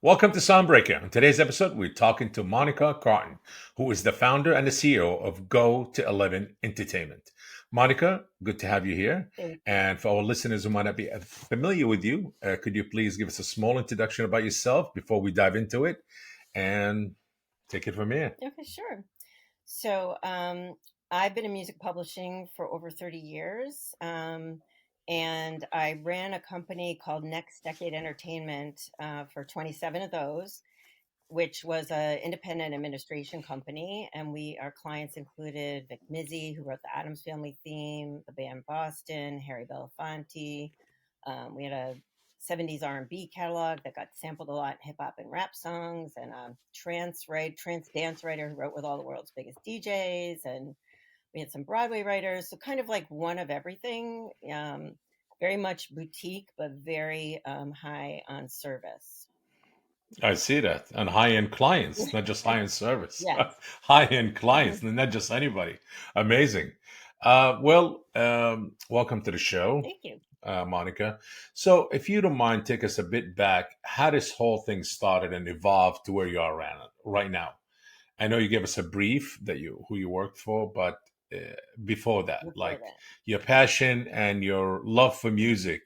Welcome to Soundbreaker. In today's episode, we're talking to Monica Corton, who is the founder and the CEO of Go to 11 Entertainment. Monica, good to have you here. Thank you. And for our listeners who might not be familiar with you, could you please give us a small introduction about yourself before we dive into it and take it from here? Okay, sure. So, I've been in music publishing for over 30 years, and I ran a company called Next Decade Entertainment for 27 of those, which was an independent administration company. And our clients included Vic Mizzy, who wrote the Addams Family theme, the band Boston, Harry Belafonte. We had a 70s R&B catalog that got sampled a lot in hip hop and rap songs, and a trance dance writer who wrote with all the world's biggest DJs, and we had some Broadway writers. So kind of like one of everything, very much boutique, but very high on service. I see that. And high end clients, not just high end service, Yes. high end clients, not just anybody. Amazing. Welcome to the show, Thank you. Monica. So, if you don't mind, take us a bit back. How this whole thing started and evolved to where you are right now. I know you gave us a brief that you who you worked for, but before that, Before like that. your passion and your love for music,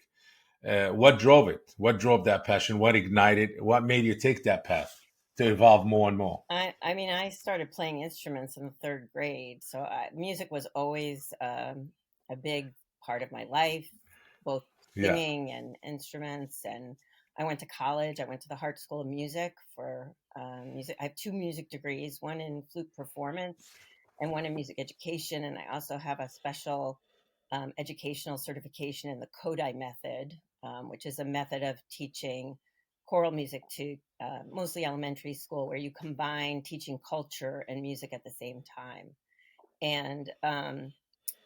what drove it? What drove that passion? What ignited? What made you take that path to evolve more and more? I mean, I started playing instruments in the third grade, so music was always a big part of my life, both Yeah. singing and instruments. And I went to college. I went to the Hart School of Music for music. I have two music degrees, one in flute performance and one in music education. And I also have a special educational certification in the Kodai method, which is a method of teaching choral music to mostly elementary school, where you combine teaching culture and music at the same time. And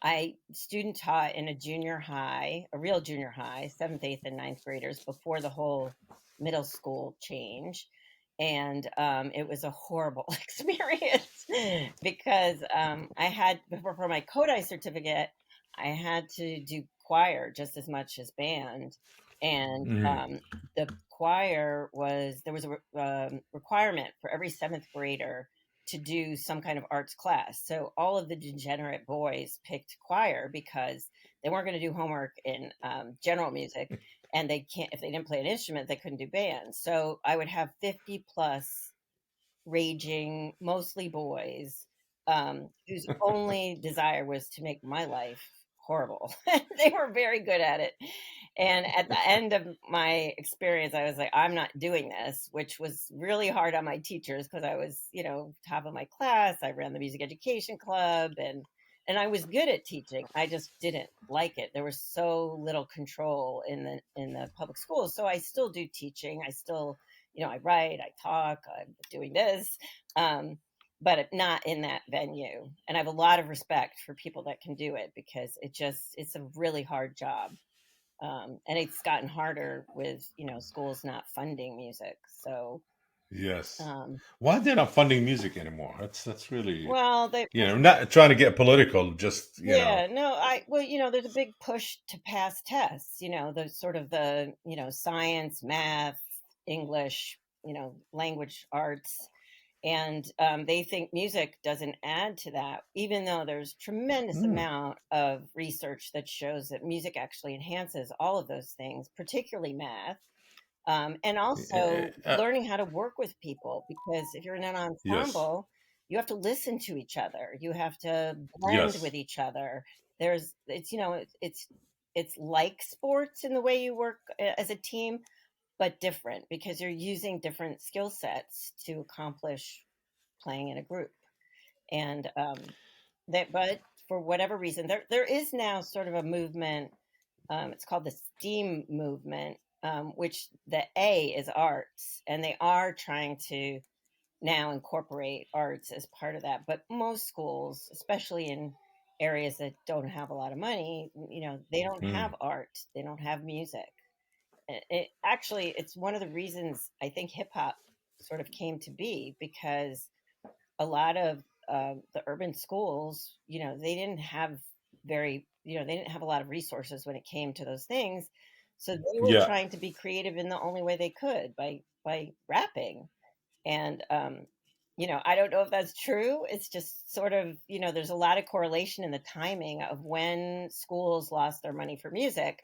I student taught in a junior high, a real junior high, seventh, eighth, and ninth graders before the whole middle school change. And it was a horrible experience because I had, for my Kodai certificate, I had to do choir just as much as band. And Mhm. the choir there was a requirement for every seventh grader to do some kind of arts class. So all of the degenerate boys picked choir because they weren't going to do homework in general music, and they can't if they didn't play an instrument, they couldn't do band. So I would have 50 plus raging, mostly boys, whose only desire was to make my life horrible. They were very good at it. And at the end of my experience, I was like, I'm not doing this, which was really hard on my teachers because I was, top of my class. I ran the music education club, and I was good at teaching. I just didn't like it. There was so little control in the public schools. So I still do teaching. I still, I write, I talk, I'm doing this, but not in that venue. And I have a lot of respect for people that can do it because it's a really hard job. And it's gotten harder with, schools not funding music. So, Yes. um, Why they're not funding music anymore? That's really well, they, not trying to get political. Just yeah, no, well, there's a big push to pass tests, the sort of science, math, English, language arts. And they think music doesn't add to that, even though there's tremendous mm, amount of research that shows that music actually enhances all of those things, particularly math, and also uh, learning how to work with people. Because if you're in an yes, ensemble, you have to listen to each other. You have to blend with yes, each other. It's like sports in the way you work as a team, but different because you're using different skill sets to accomplish playing in a group. And but for whatever reason, there is now sort of a movement. It's called the STEAM movement, which the A is arts, and they are trying to now incorporate arts as part of that. But most schools, especially in areas that don't have a lot of money, they don't mm, have art, they don't have music. Actually, it's one of the reasons I think hip hop sort of came to be, because a lot of the urban schools, they didn't have a lot of resources when it came to those things. So they were yeah, trying to be creative in the only way they could, by by rapping. And I don't know if that's true. It's just sort of, there's a lot of correlation in the timing of when schools lost their money for music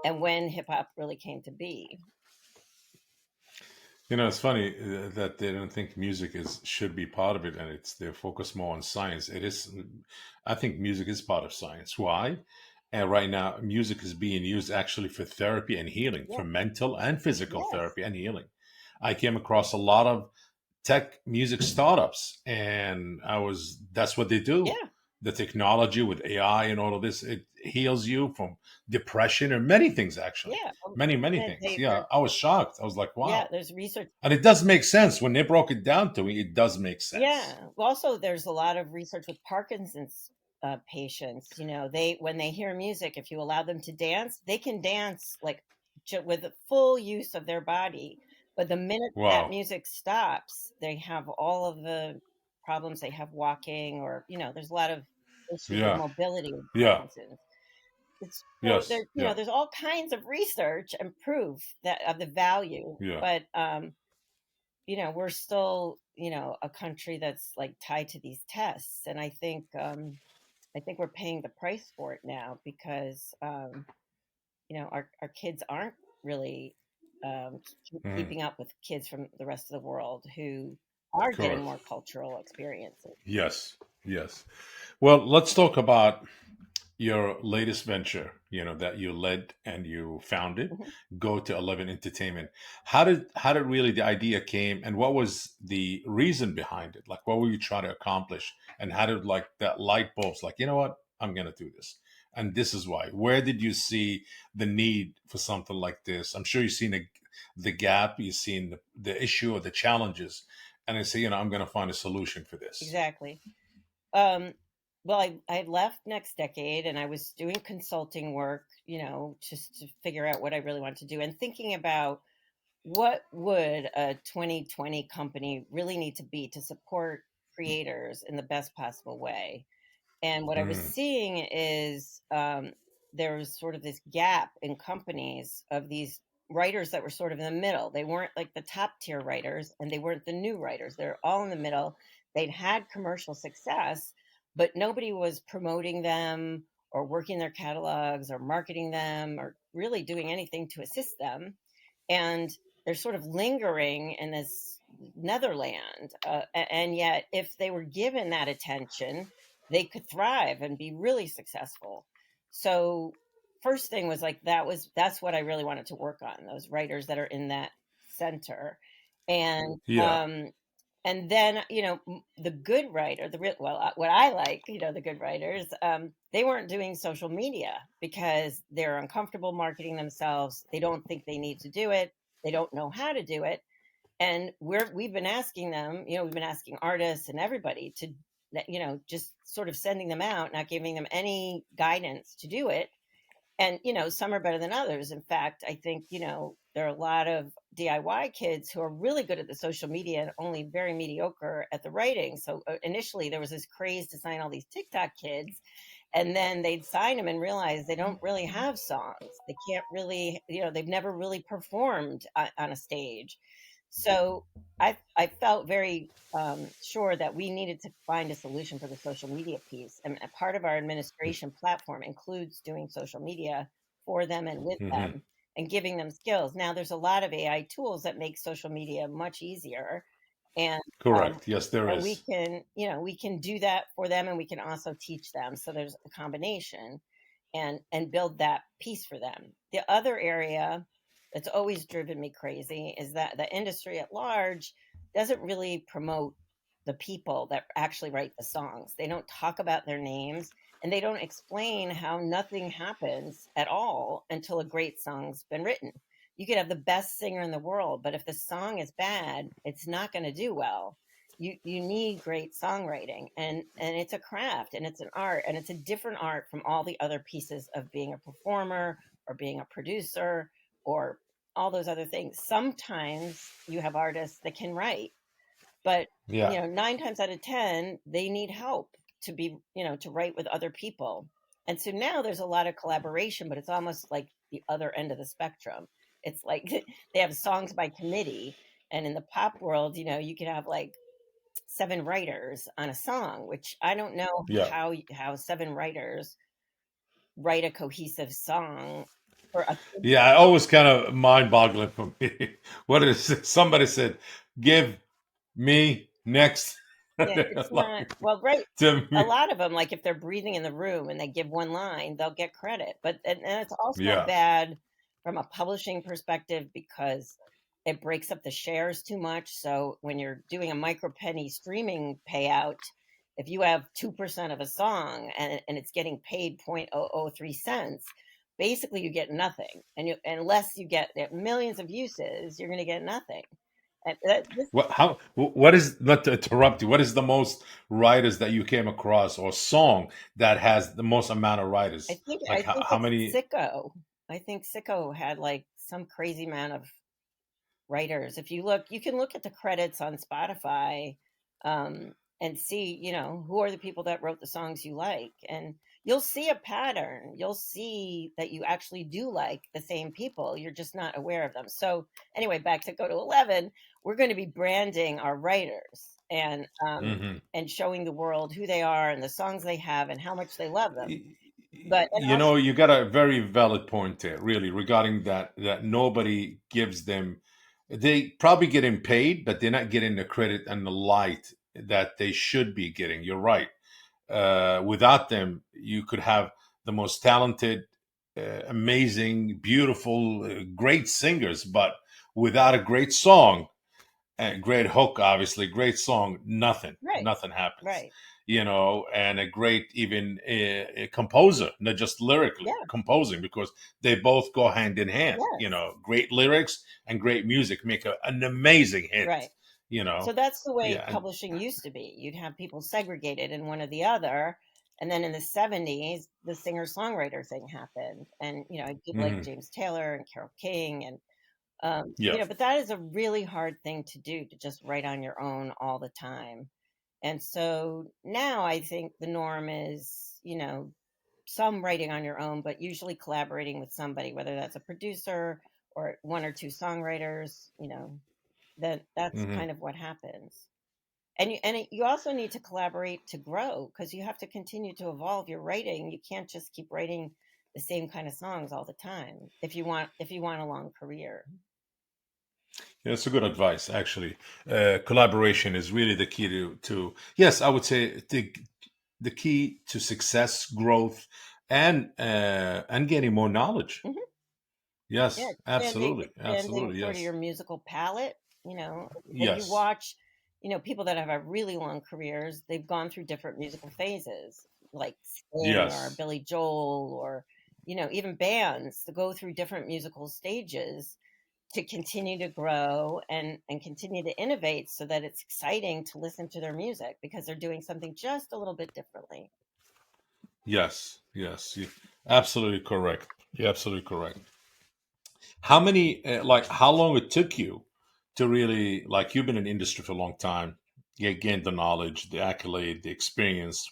and when hip hop really came to be. It's funny that they don't think music is should be part of it, and it's they focus more on science. It is, I think, music is part of science. Why? And right now, music is being used actually for therapy and healing, Yeah. for mental and physical Yes. therapy and healing. I came across a lot of tech music startups, and that's what they do. Yeah. The technology with AI and all of this, it heals you from depression or many things, actually. Yeah. Many things. Yeah, I was shocked. I was like, Yeah. wow. There's research. And it does make sense when they broke it down to me. It does make sense. Yeah. Well, also, there's a lot of research with Parkinson's patients. They when they hear music, if you allow them to dance, they can dance like with the full use of their body. But the minute that Wow. music stops, they have all of the problems they have walking, or there's a lot of issues with Yeah. mobility with Yeah. Parkinson's. It's so Yes. Yeah. there's all kinds of research and proof that of the value, Yeah. but we're still, a country that's like tied to these tests. And I think we're paying the price for it now because, our kids aren't really Mhm. keeping up with kids from the rest of the world who are getting Correct. more cultural experiences. Yes. Yes. Well, let's talk about your latest venture, that you led and you founded, Mhm. Go to 11 Entertainment. How did really the idea came, and what was the reason behind it? Like, what were you trying to accomplish, and how did like that light bulbs, like, you know what, I'm gonna do this, and this is why. Where did you see the need for something like this? I'm sure you've seen the gap, you've seen the issue or the challenges, and I say, I'm gonna find a solution for this. Exactly. Um, well, I had left Next Decade and I was doing consulting work, just to figure out what I really wanted to do and thinking about what would a 2020 company really need to be to support creators in the best possible way. And what I was Mm, seeing is there was sort of this gap in companies of these writers that were sort of in the middle. They weren't like the top tier writers and they weren't the new writers. They're all in the middle. They'd had commercial success, but nobody was promoting them or working their catalogs or marketing them or really doing anything to assist them. And they're sort of lingering in this netherland. And yet, if they were given that attention, they could thrive and be really successful. So first thing was like that's what I really wanted to work on, those writers that are in that center. And yeah. and then the good writer, what I like, the good writers, they weren't doing social media because they're uncomfortable marketing themselves. They don't think they need to do it. They don't know how to do it. And we've been asking them, we've been asking artists and everybody to just sort of sending them out, not giving them any guidance to do it. And some are better than others. In fact, I think there are a lot of DIY kids who are really good at the social media and only very mediocre at the writing. So initially there was this craze to sign all these TikTok kids, and then they'd sign them and realize they don't really have songs. They can't really, they've never really performed on a stage. So I felt very sure that we needed to find a solution for the social media piece, and a part of our administration platform includes doing social media for them and with Hmm. them and giving them skills. Now there's a lot of AI tools that make social media much easier, and um, Correct. Yes, there and we is. can do that for them, and we can also teach them. So there's a combination, and build that piece for them. The other area that's always driven me crazy is that the industry at large doesn't really promote the people that actually write the songs. They don't talk about their names, and they don't explain how nothing happens at all until a great song's been written. You could have the best singer in the world, but if the song is bad, it's not going to do well. You need great songwriting, and it's a craft and it's an art, and it's a different art from all the other pieces of being a performer or being a producer or all those other things. Sometimes you have artists that can write, but Yeah. 9 times out of 10 they need help to be, to write with other people. And so now there's a lot of collaboration, but it's almost like the other end of the spectrum. It's like they have songs by committee, And in the pop world, you could have like seven writers on a song, which I don't know Yeah. how seven writers write a cohesive song for a Yeah, it always kind of mind-boggling for me. What is it? Somebody said, "Give me next," Yeah, it's not like well, right. to A me. lot of them, like, if they're breathing in the room and they give one line, they'll get credit, but and it's also Yeah. bad from a publishing perspective because it breaks up the shares too much, so when you're doing a micro penny streaming payout, if you have 2% of a song and it's getting paid 0.003 cents, basically you get nothing, and unless you get millions of uses, you're gonna get nothing, and this What is, not to interrupt you, what is the most writers that you came across, or song that has the most amount of I writers? think Like I think how it's many? Sicko. I think Sicko had, like, some crazy amount of writers. If you look you can look at the credits on Spotify, and see, who are the people that wrote the songs you like, and you'll see a pattern. You'll see that you actually do like the same people, you're just not aware of them. So, anyway, back to Go to 11, we're gonna be branding our writers Mhm. and showing the world who they are and the songs they have and how much they love them. But and You also know, you got a very valid point there, really, regarding that nobody gives them. They probably getting paid, but they're not getting the credit and the light that they should be getting. You're right. Without them, you could have the most talented, amazing, beautiful, great singers, but without a great song, and great hook, obviously, great song, right, nothing happens. right. And a great even composer, not just lyrically Yeah, composing, because they both go hand in hand. yes, Great lyrics and great music make an amazing hit. right. You So know, that's the way yeah, and publishing used to be. You'd have people segregated in one or the other. And then in the 70s, the singer songwriter thing happened. And, people like mhm, James Taylor and Carole King. And, yeah, but that is a really hard thing to do, to just write on your own all the time. And so now I think the norm is, some writing on your own, but usually collaborating with somebody, whether that's a producer or one or two songwriters, that's hmm kind of what happens. And you also need to collaborate to grow, because you have to continue to evolve your writing. You can't just keep writing the same kind of songs all the time if you want a long career. yeah, that's a good advice. Actually, collaboration is really the key to. Yes, I would say the key to success, growth, and getting more knowledge. Mhm. Yeah, Yes, expanding absolutely, expanding absolutely, sort of yes, your musical palette. If you yes, watch, people that have had really long careers, they've gone through different musical phases, like Sting or yes, Billy Joel, or even bands to go through different musical stages to continue to grow and continue to innovate, so that it's exciting to listen to their music because they're doing something just a little bit differently. yes, yes. Absolutely correct. You're absolutely correct. How many, how long it took you to really, like, you've been in the industry for a long time, you gained the knowledge, the accolade, the experience,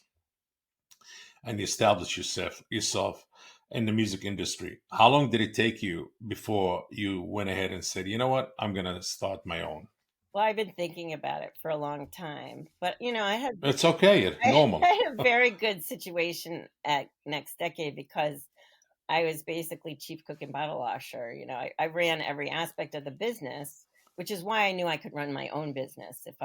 and you established yourself in the music industry. How long did it take you before you went ahead and said, you know what, I'm gonna start my own? Well, I've been thinking about it for a long time, but I had It's okay, it's I normal. had a very good situation at Next Decade because I was basically chief cook and bottle washer. I ran every aspect of the business, which is why I knew I could run my own business if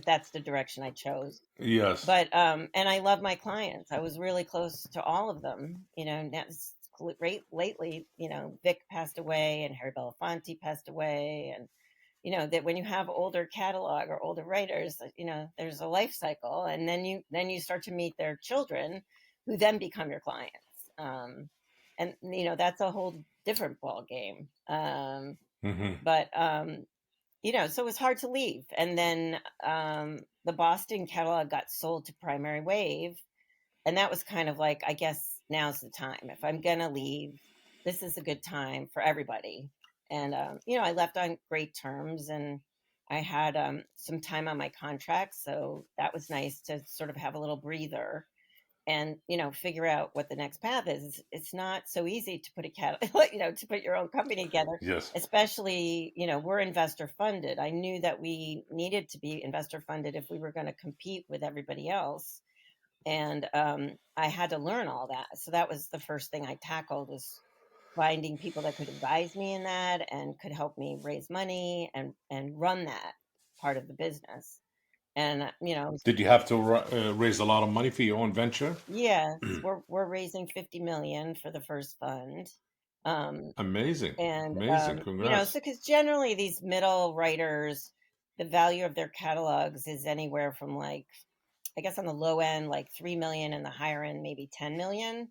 that's the direction I chose. Yes. But and I love my clients. I was really close to all of them. Now right lately, Vic passed away and Harry Belafonte passed away, and that when you have older catalog or older writers, there's a life cycle, and then you start to meet their children, who then become your clients. And that's a whole different ball game. Hmm. But so it was hard to leave. And then the Boston catalog got sold to Primary Wave, and that was kind of like, I guess now's the time. If I'm gonna leave, this is a good time for everybody. And I left on great terms, and I had some time on my contract, so that was nice to sort of have a little breather. and figure out what the next path is. It's not so easy to put a to put your own company together, Yes. especially we're investor funded. I knew that we needed to be investor funded if we were going to compete with everybody else, and I had to learn all that. So that was the first thing I tackled, was finding people that could advise me in that and could help me raise money and run that part of the business. And Did you have to raise a lot of money for your own venture? yes, we're raising 50 million for the first fund. Um, Amazing. and Amazing. so Congrats. because generally these middle writers, the value of their catalogs is anywhere from, like, I guess on the low end, like 3 million, and the higher end maybe 10 million.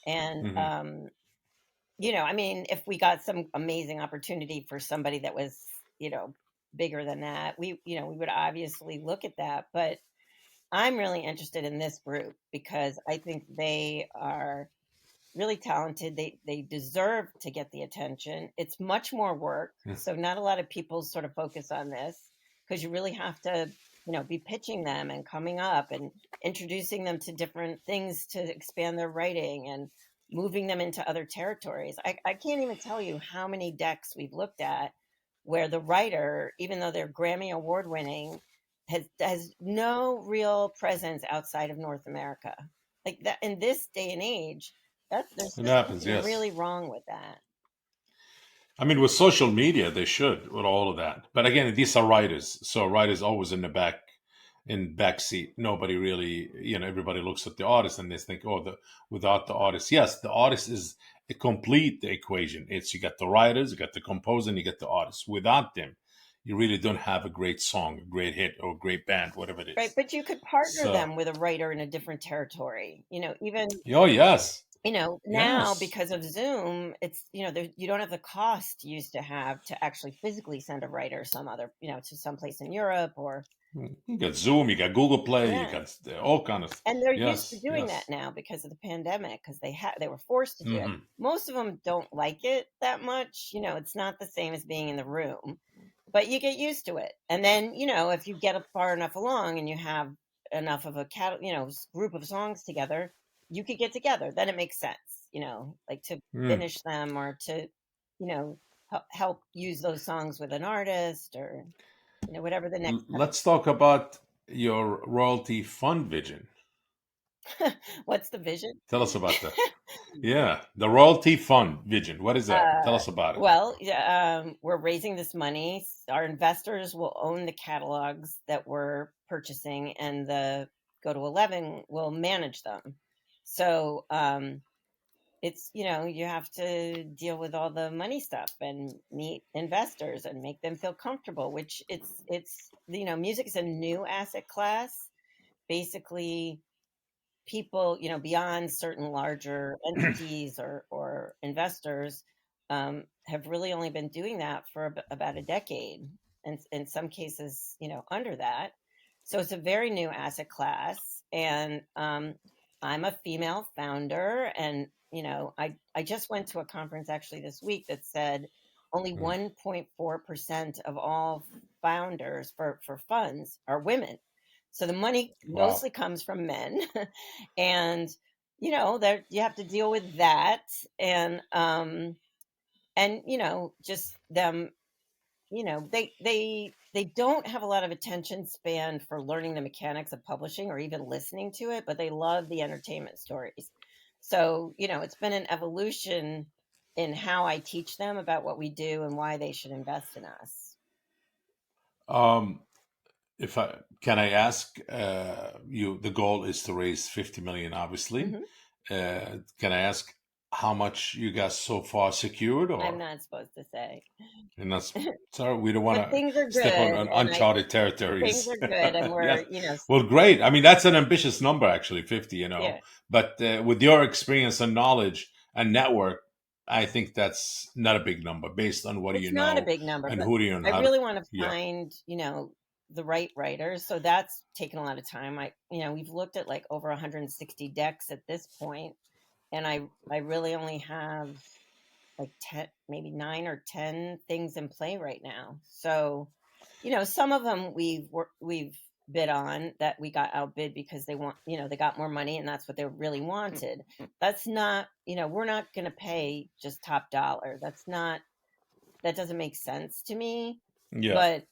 And Hmm. I mean, if we got some amazing opportunity for somebody that was, you know, bigger than that, we would obviously look at that. But I'm really interested in this group because I think they are really talented. They deserve to get the attention. It's much more work, so not a lot of people sort of focus on this, because you really have to, be pitching them and coming up and introducing them to different things to expand their writing and moving them into other territories. I can't even tell you how many decks we've looked at where the writer, even though they're Grammy award winning, has no real presence outside of North America. Like that, in this day and age, there's It just happens, something yes. really wrong with that. I mean, with social media, they should with all of that. But again, these are writers, so writers always in back seat. Nobody really, everybody looks at the artist and they think, oh, without the artist, yes, the artist is a complete equation. It's you got the writers, you got the composer, and you got the artist. Without them, you really don't have a great song, a great hit, or a great band, whatever it Right, is. but you could partner So, them with a writer in a different territory. Even oh yes, now, yes. because of Zoom, it's you don't have the cost you used to have to actually physically send a writer some other to someplace in Europe, or You got Zoom, you got Google Play, you yeah. got all kind of. And they're used to Yes, doing that yes. now because of the pandemic, because they were forced to do it. Hmm. Most of them don't like it that much. It's not the same as being in the room, but you get used to it. And then, if you get far enough along and you have enough of a group of songs together, you could get together. Then it makes sense, like to finish them, or to, help use those songs with an artist, or whatever the next Let's talk about your royalty fund vision. what's the vision? Tell us about that. Yeah, the royalty fund vision. What is that? Tell Uh, us about it. well, yeah, we're raising this money. Our investors will own the catalogs that we're purchasing, and the Go to 11 will manage them. So it's, you have to deal with all the money stuff and meet investors and make them feel comfortable, which music is a new asset class. Basically, people, beyond certain larger entities or investors, have really only been doing that for about a decade, and in some cases, under that. So it's a very new asset class, and I'm a female founder, and I just went to a conference actually this week that said only Mm. 1.4% of all founders for funds are women. So the money Wow. mostly comes from men, and there you have to deal with that, and just them. They don't have a lot of attention span for learning the mechanics of publishing or even listening to it, but they love the entertainment stories. So it's been an evolution in how I teach them about what we do and why they should invest in us. Um, if I can, I ask you. The goal is to raise 50 million, obviously. Hmm. Can I ask how much you guys so far secured, I'm or not supposed to say. and that's sorry, we don't want But to things are step good, on and I uncharted things territories. are good, and Yes. we're Well, great. I mean, that's an ambitious number, actually, 50. yeah. But with your experience and knowledge and network, I think that's not a big number based on what do you It's not a know big number, and but who do you know I how to. really want to Yeah. find, the right writers. So that's taken a lot of time. We've looked at like over 160 decks at this point, and I really only have like 10, maybe 9 or 10 things in play right now. So, some of them we've bid on that we got outbid because they got more money and that's what they really wanted. That's not, we're not going to pay just top dollar. That doesn't make sense to me. Yeah. But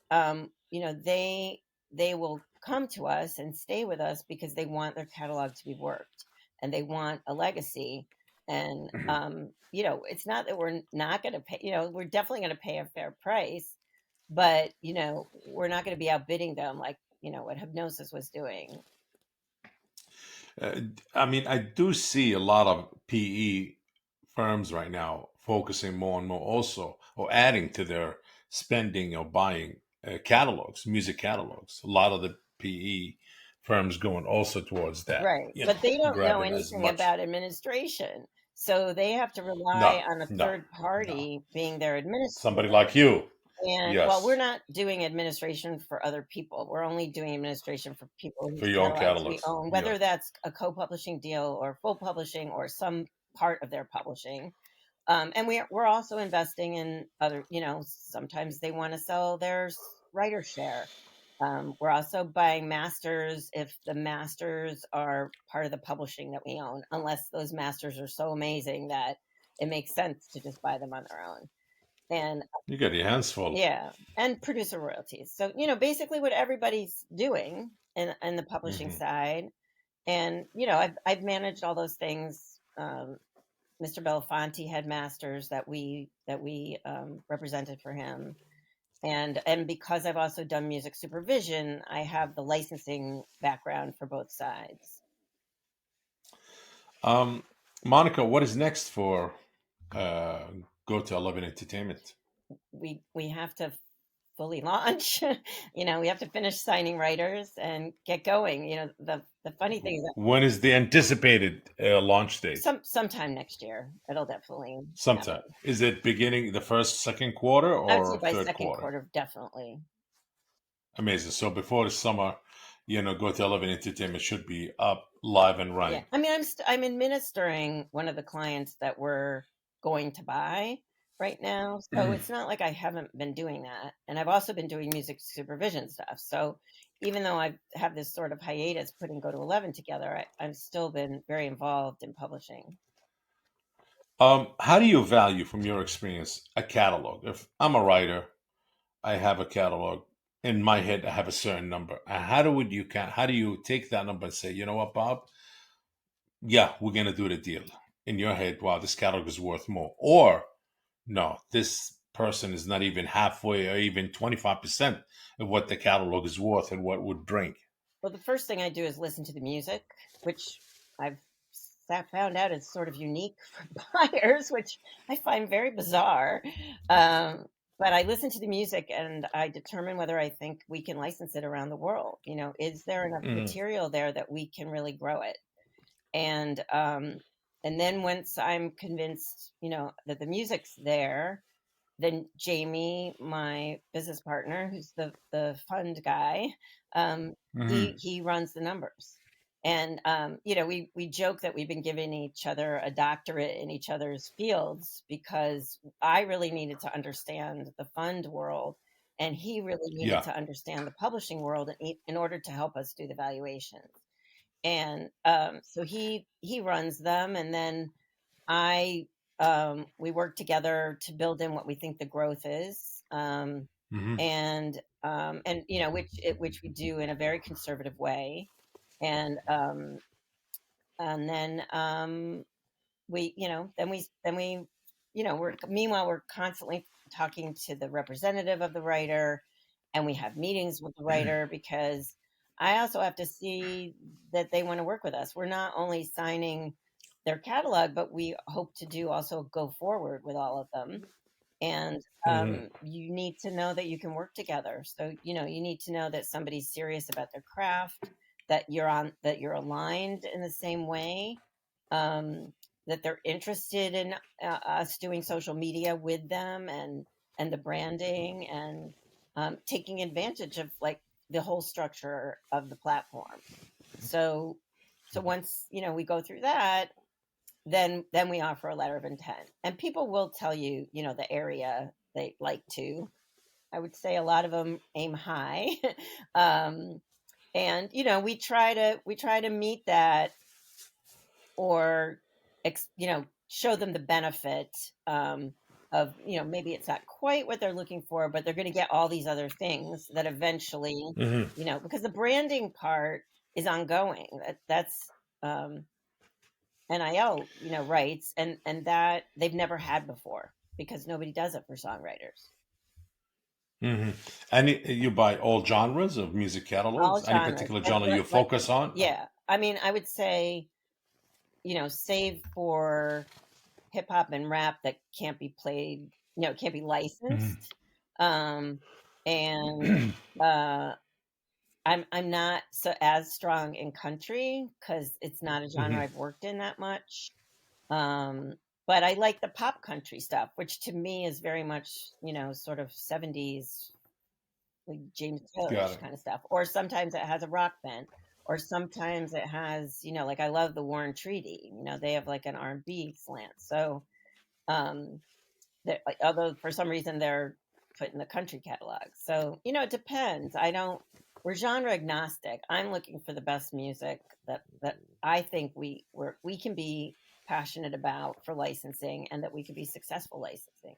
they will come to us and stay with us because they want their catalog to be worked and they want a legacy. And it's not that we're not going to pay. We're definitely going to pay a fair price, but we're not going to be outbidding them like what Hypnosis was doing. Uh, I mean, I do see a lot of PE firms right now focusing more and more also, or adding to their spending or buying catalogs, music catalogs. A lot of the PE firms going also towards that, Right. But they don't know grabbing as anything much. about administration. So they have to No, rely on a no, third no. party being their Somebody administrator. like you. And well, we're Yes, not doing administration for other people. We're only doing administration for people for whose your own catalogs we catalogs. own, Yeah. whether that's a co-publishing deal or full publishing or some part of their publishing. And we're also investing in other, sometimes they want to sell their writer share. We're also buying masters if the masters are part of the publishing that we own, unless those masters are so amazing that it makes sense to just buy them on their own. And You got your hands full. yeah, and producer royalties. So, basically what everybody's doing in the publishing Hmm. side. And, I've managed all those things. Mr. Belafonte had masters that we represented for him. And because I've also done music supervision, I have the licensing background for both sides. Um, Monica, what is next for uh, Go to 11 Entertainment? We have to fully launch. We have to finish signing writers and get going. The funny thing is that When is the anticipated launch date? sometime next year it'll definitely happen. Sometime. Is it beginning the first, second quarter, I would say or by third second quarter? quarter, definitely. Amazing. So before the summer, Go to 11 Entertainment should be up, live, and Yeah, running. I mean, I'm administering one of the clients that we're going to buy right now, so it's not like I haven't been doing that. And I've also been doing music supervision stuff. So even though I have this sort of hiatus putting Go to 11 together, I've still been very involved in publishing. How do you value, from your experience, a catalog? If I'm a writer, I have a catalog in my head. I have a certain number. And how do you take that number and say, you know what, Bob? Yeah, we're gonna do the deal. In your head, wow, this catalog is worth more. Or no, this person is not even halfway or even 25% of what the catalog is worth and what would bring. Well, the first thing I do is listen to the music, which I've found out is sort of unique for buyers, which I find very bizarre. But I listen to the music and I determine whether I think we can license it around the world. Is there enough Mm-hmm. material there that we can really grow it? And then once I'm convinced, that the music's there, then Jamie, my business partner, who's the fund guy, um, he Mm-hmm. he runs the numbers. And we joke that we've been giving each other a doctorate in each other's fields because I really needed to understand the fund world, and he really needed Yeah. to understand the publishing world in order to help us do the valuations. And so he runs them, and then I we work together to build in what we think the growth is, Mm-hmm. and which we do in a very conservative way, and then we're meanwhile we're constantly talking to the representative of the writer, and we have meetings with the writer because I also have to see that they want to work with us. We're not only signing their catalog, but we hope to do also go forward with all of them. And Mm-hmm. you need to know that you can work together. So you need to know that somebody's serious about their craft, that you're aligned in the same way, um, that they're interested in us doing social media with them, and the branding, and taking advantage of like the whole structure of the platform. So so once we go through that, then we offer a letter of intent, and people will tell you, the area they like to. I would say a lot of them aim high. um, And we try to meet that, or show them the benefit, of, maybe it's not quite what they're looking for, but they're going to get all these other things that eventually, Hmm. because the branding part is ongoing. That's NIL, rights, and that they've never had before because nobody does it for songwriters. Hmm. And you buy all genres of music All catalogs? Any genres, particular and genre you focus on? yeah, I mean, I would say, save for hip hop and rap that can't be played, can't be Mhm. licensed. Um, and uh, I'm not so as strong in country because it's not a genre Hmm. I've worked in that much. Um, but I like the pop country stuff, which to me is very much, sort of 70s, like James Got Taylorish it. kind of stuff. Or sometimes it has a rock band, or sometimes it has, like I love the Warren Treaty. They have like an R&B slant. So, um, like, although for some reason they're put in the country catalog. So, it depends. I don't We're genre agnostic. I'm looking for the best music that I think we can be passionate about for licensing, and that we can be successful licensing.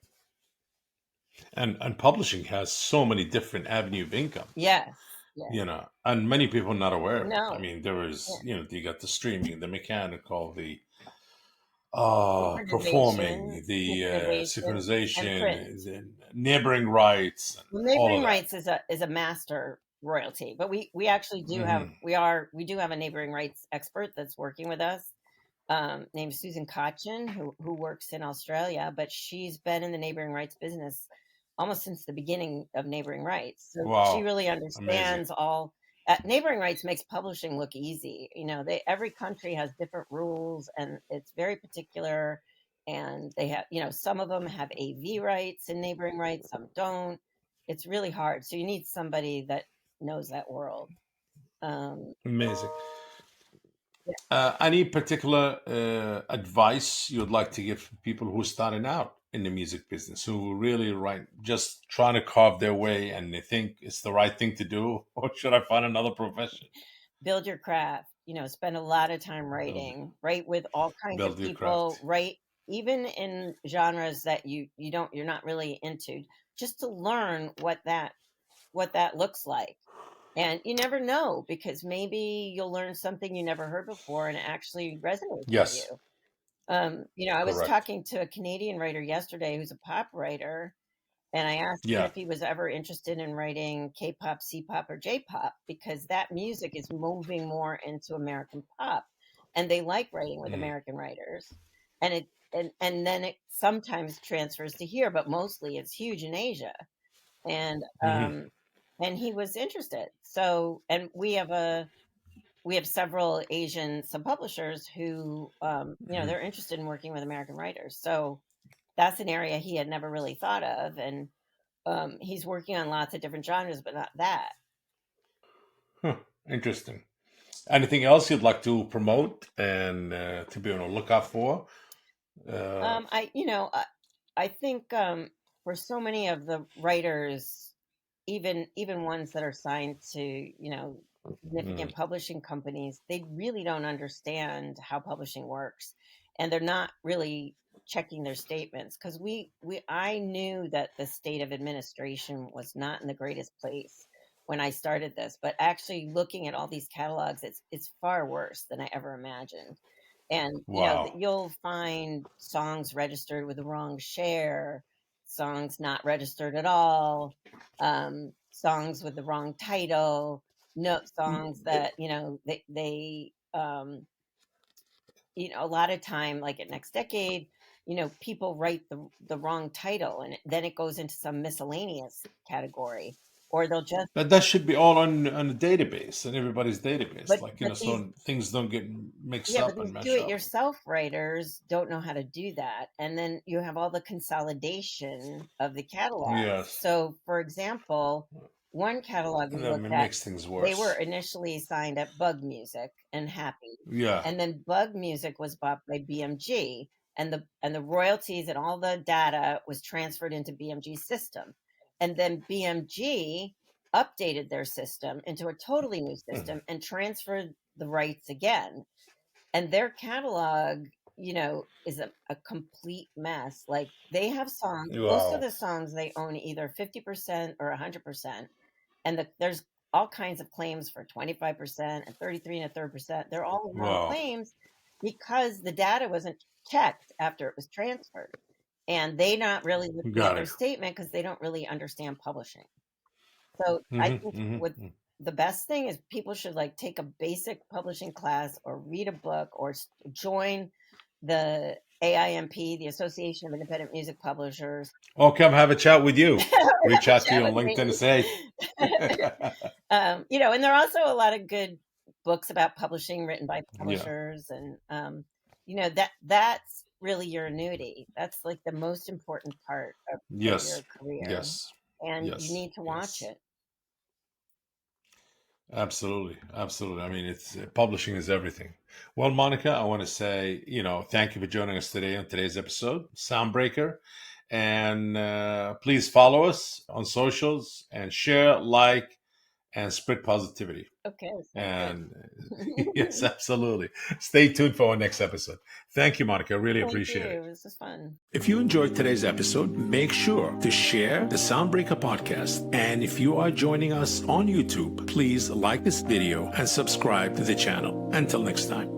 And publishing has so many different avenue of incomes, Yes. Yeah. and many people are not aware of it. I No. mean, there Yeah. is, you got the streaming, the mechanical, the Synchronization, performing, the synchronization, and synchronization, print. the neighboring rights, and Well, all of neighboring that. rights is a master royalty, but we actually Hmm. we do have a neighboring rights expert that's working with us, named Susan Cotchin, who works in Australia, but she's been in the neighboring rights business almost since the beginning of neighboring rights. So she Wow, really amazing. understands all. Neighboring rights makes publishing look easy. Every country has different rules, and it's very particular. And they have, some of them have AV rights and neighboring rights, some don't. It's really hard. So you need somebody that knows that world. Um, Amazing. yeah. Any particular advice you would like to give people who are starting out in the music business, who really right just trying to carve their way and they think it's the right thing to do, or should I find another profession? Build your craft, spend a lot of time Build, write with all kinds of build your people, craft. write even in genres that you're not really into, just to learn what that looks like. And you never know, because maybe you'll learn something you never heard before and it actually resonates with Yes, you. I was correct. talking to a Canadian writer yesterday who's a pop writer, and I asked him Yeah. if he was ever interested in writing K-pop, C-pop, or J-pop, because that music is moving more into American pop, and they like writing with Mhm. American writers. And then it sometimes transfers to here, but mostly it's huge in Asia. And Mhm. he was interested. So, and we have several Asian sub-publishers who, Mhm. they're interested in working with American writers. So that's an area he had never really thought of, and he's working on lots of different genres, but not that. Huh. Interesting. Anything else you'd like to promote and to be on the lookout for? Uh, I think, for so many of the writers, even ones that are signed to, mm, significant publishing companies, they really don't understand how publishing works, and they're not really checking their statements, because I knew that the state of administration was not in the greatest place when I started this, but actually looking at all these catalogs, it's far worse than I ever imagined. And that wow. you'll find songs registered with the wrong share, songs not registered at all, songs with the wrong title, no songs that, a lot of time, like at Next Decade, people write the wrong title, and then it goes into some miscellaneous category, or they'll just. But that should be all on a database, on everybody's database. but Like, but these so things don't get mixed Yeah, but up these and mash up. do-it-yourself writers don't know how to do that. And then you have all the consolidation of the catalogs. Yes. So, for example, one catalog we That looked at, makes things they were worse. initially signed at Bug Music and Happy. Yeah. And then Bug Music was bought by BMG, and the royalties and all the data was transferred into BMG's system. And then BMG updated their system into a totally new system and transferred the rights again. And their catalog, is a complete mess. Like, they have songs, most of Wow. the songs they own either 50% or 100%. And there's all kinds of claims for 25% and 33 and a third percent. They're all wrong Wow. claims because the data wasn't checked after it was transferred. And they not really looking at Got their it. statement because they don't really understand publishing. So I Hmm. think Hmm. what the best thing is people should like take a basic publishing class or read a book or join the AIMP, the Association of Independent Music Publishers. Or come have a chat with you. Reach out to Chat you on with LinkedIn and me. say, And there are also a lot of good books about publishing written by yeah, publishers, and that's really your annuity. That's like the most important part of yes, your career, yes, and you yes, need to watch yes. it. Absolutely, absolutely. I mean, it's publishing is everything. Well, Monica, I want to say, thank you for joining us today on today's episode, Soundbreaker, and please follow us on socials and share, like, and spread positivity. Okay, sounds good. And yes, absolutely. Stay tuned for our next episode. Thank you, Monica. I really Thank appreciate it. you. This is fun. If you enjoyed today's episode, make sure to share the Soundbreaker podcast. And if you are joining us on YouTube, please like this video and subscribe to the channel. Until next time.